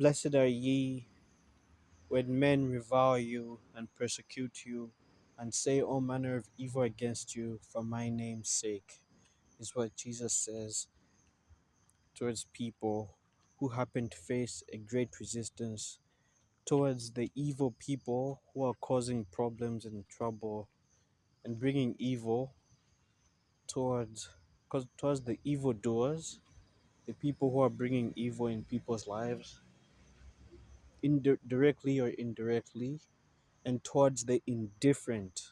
Blessed are ye when men revile you and persecute you and say all manner of evil against you for my name's sake, is what Jesus says towards people who happen to face a great resistance, towards the evil people who are causing problems and trouble and bringing evil towards, towards the evildoers, the people who are bringing evil in people's lives, directly or indirectly, and towards the indifferent,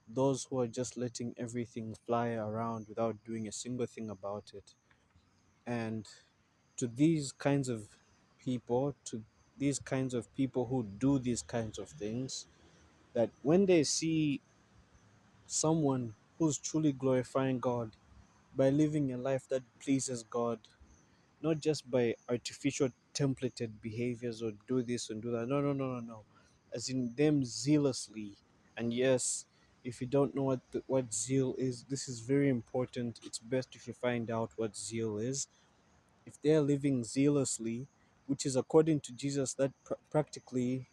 those who are just letting everything fly around without doing a single thing about it. And to these kinds of people, to these kinds of people who do these kinds of things, that when they see someone who's truly glorifying God by living a life that pleases God, not just by artificial templated behaviors or do this and do that. No, no, no, no, no. As in them zealously. And yes, if you don't know what zeal is, this is very important. It's best if you find out what zeal is. If they're living zealously, which is according to Jesus, that practically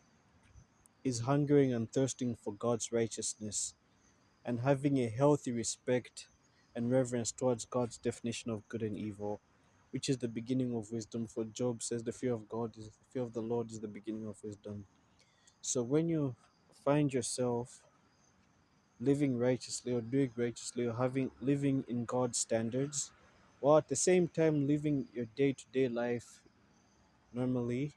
is hungering and thirsting for God's righteousness and having a healthy respect and reverence towards God's definition of good and evil, which is the beginning of wisdom. For Job says, the fear of the Lord is the beginning of wisdom. So when you find yourself living righteously or doing righteously or living in God's standards, while at the same time living your day-to-day life normally.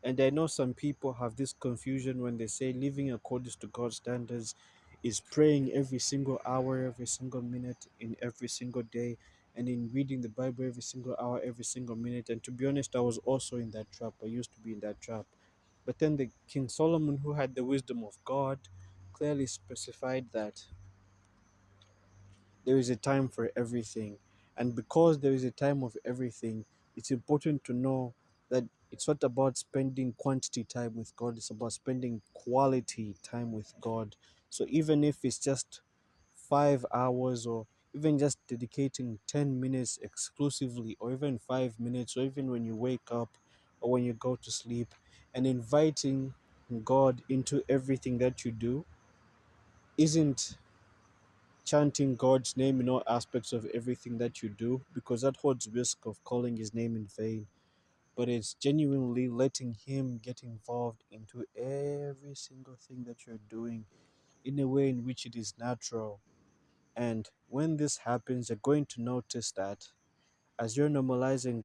And I know some people have this confusion when they say living according to God's standards is praying every single hour, every single minute, in every single day, and in reading the Bible every single hour, every single minute. And to be honest, I was also in that trap. I used to be in that trap. But then the King Solomon, who had the wisdom of God, clearly specified that there is a time for everything. And because there is a time of everything, it's important to know that it's not about spending quantity time with God, it's about spending quality time with God. So even if it's just 5 hours or even just dedicating 10 minutes exclusively, or even 5 minutes, or even when you wake up or when you go to sleep, and inviting God into everything that you do isn't chanting God's name in all aspects of everything that you do, because that holds risk of calling his name in vain. But it's genuinely letting him get involved into every single thing that you're doing in a way in which it is natural. And when this happens, you're going to notice that as you're normalizing